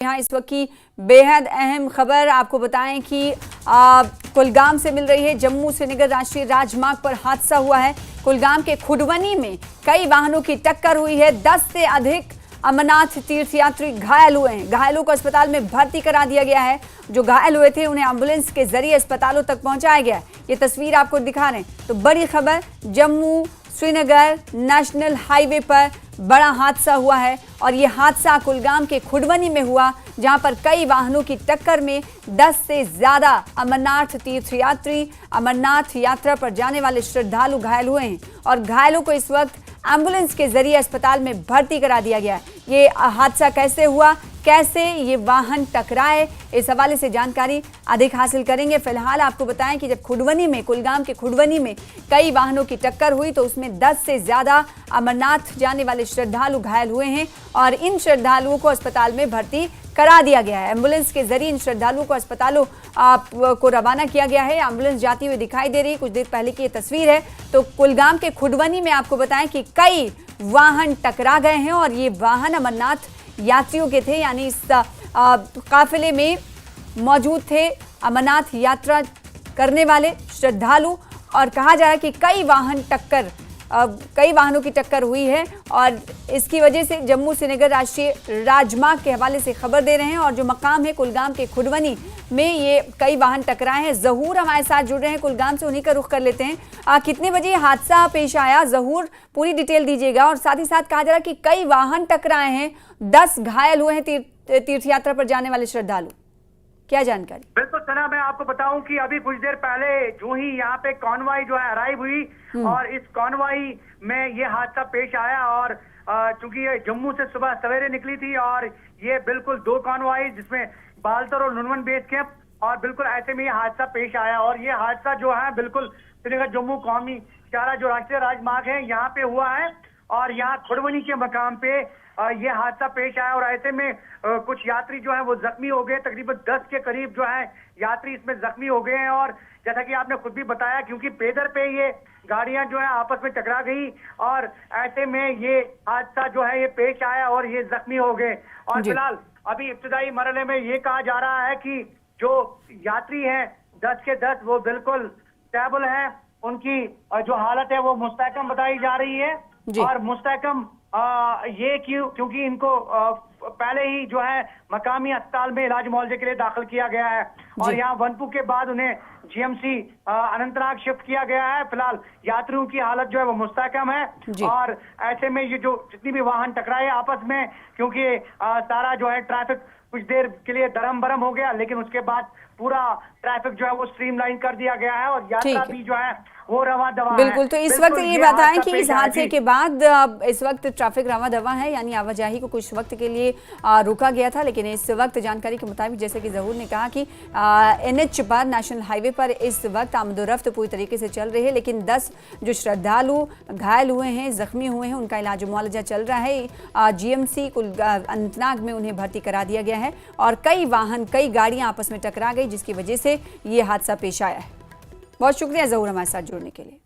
यहाँ इस वक्त की बेहद अहम खबर आपको बताएं कि कुलगाम से मिल रही है। जम्मू श्रीनगर राष्ट्रीय राजमार्ग पर हादसा हुआ है। कुलगाम के खुडवनी में कई वाहनों की टक्कर हुई है। 10 से अधिक अमरनाथ तीर्थयात्री घायल हुए हैं। घायलों को अस्पताल में भर्ती करा दिया गया है। जो घायल हुए थे उन्हें एम्बुलेंस के जरिए अस्पतालों तक पहुंचाया गया है। ये तस्वीर आपको दिखा रहे हैं। तो बड़ी खबर, जम्मू श्रीनगर नेशनल हाईवे पर बड़ा हादसा हुआ है और ये हादसा कुलगाम के खुडवनी में हुआ, जहां पर कई वाहनों की टक्कर में 10 से ज्यादा अमरनाथ तीर्थयात्री, अमरनाथ यात्रा पर जाने वाले श्रद्धालु घायल हुए हैं और घायलों को इस वक्त एम्बुलेंस के जरिए अस्पताल में भर्ती करा दिया गया है। ये हादसा कैसे हुआ, कैसे ये वाहन टकराए, इस हवाले से जानकारी अधिक हासिल करेंगे। फिलहाल आपको बताएं कि जब खुडवनी में, कुलगाम के खुडवनी में कई वाहनों की टक्कर हुई तो उसमें 10 से ज्यादा अमरनाथ जाने वाले श्रद्धालु घायल हुए हैं और इन श्रद्धालुओं को अस्पताल में भर्ती करा दिया गया है। एम्बुलेंस के जरिए इन श्रद्धालुओं को अस्पतालों को रवाना किया गया है। एम्बुलेंस जाती हुई दिखाई दे रही है। कुछ देर पहले की ये तस्वीर है। तो कुलगाम के खुडवनी में आपको बताएं कि कई वाहन टकरा गए हैं और ये वाहन अमरनाथ यात्रियों के थे, यानी इस काफिले में मौजूद थे अमरनाथ यात्रा करने वाले श्रद्धालु और कहा जा रहा है कि कई वाहनों की टक्कर हुई है और इसकी वजह से जम्मू श्रीनगर राष्ट्रीय राजमार्ग के हवाले से खबर दे रहे हैं। और जो मकाम है कुलगाम के खुडवनी में, ये कई वाहन टकराए हैं। जहूर हमारे साथ जुड़ रहे हैं कुलगाम से, उन्हीं का रुख कर लेते हैं। कितने बजे हादसा पेश आया, जहूर पूरी डिटेल दीजिएगा। और साथ ही साथ कहा जा रहा है कि कई वाहन टकराए हैं, 10 घायल हुए हैं तीर्थ यात्रा पर जाने वाले श्रद्धालु, क्या जानकारी? बिल्कुल सना, मैं आपको बताऊं कि अभी कुछ देर पहले जो ही यहाँ पे कॉन्वॉय जो है अराइव हुई और इस कॉन्वॉय में ये हादसा पेश आया। और चूंकि ये जम्मू से सुबह सवेरे निकली थी और ये बिल्कुल 2 कॉन्वॉय जिसमें बालतर और नुनवन बेस कैंप, और बिल्कुल ऐसे में ये हादसा पेश आया। और ये हादसा जो है बिल्कुल श्रीनगर जम्मू कौमी चारा जो राष्ट्रीय राजमार्ग है यहाँ पे हुआ है और यहाँ खुडवनी के मकाम पे ये हादसा पेश आया। और ऐसे में कुछ यात्री जो है वो जख्मी हो गए। तकरीबन 10 के करीब जो है यात्री इसमें जख्मी हो गए हैं। और जैसा कि आपने खुद भी बताया, क्योंकि पेदर पे ये गाड़ियां जो है आपस में टकरा गई और ऐसे में ये हादसा जो है ये पेश आया और ये जख्मी हो गए। और फिलहाल अभी इब्तदाई मरहले में ये कहा जा रहा है कि जो यात्री हैं 10 के 10 वो बिल्कुल स्टेबल हैं। उनकी जो हालत है वो मुस्तहकम बताई जा रही है। और मुस्तहकम ये क्योंकि इनको पहले ही जो है मकामी अस्पताल में इलाज मुआवजे के लिए दाखिल किया गया है और यहाँ वनपू के बाद उन्हें जीएमसी अनंतनाग शिफ्ट किया गया है। फिलहाल यात्रियों की हालत जो है वो मुस्तहकम है। और ऐसे में ये जो जितनी भी वाहन टकराए आपस में, क्योंकि सारा जो है ट्रैफिक कुछ देर के लिए दरम बरम हो गया, लेकिन उसके बाद पूरा ट्रैफिक जो है वो स्ट्रीमलाइन कर दिया गया है और यात्रा भी जो है वो रवा दवा है। बिल्कुल। तो इस वक्त ये बताएं कि इस हादसे के बाद इस वक्त ट्रैफिक रवा दवा है, यानी आवाजाही को कुछ वक्त के लिए रोका गया था, लेकिन इस वक्त जानकारी के मुताबिक जैसे कि जहूर ने कहा कि NH पर, नेशनल हाईवे पर इस वक्त आमदोरफ्त पूरी तरीके से चल रही है। लेकिन 10 जो श्रद्धालु घायल हुए हैं, जख्मी हुए हैं, उनका इलाज मुआवजा चल रहा है। GMC अनंतनाग में उन्हें भर्ती करा दिया गया है और कई वाहन, कई गाड़ियां आपस में टकरा गई, जिसकी वजह से ये हादसा पेश आया है। बहुत शुक्रिया जहूर हमारे साथ जुड़ने के लिए।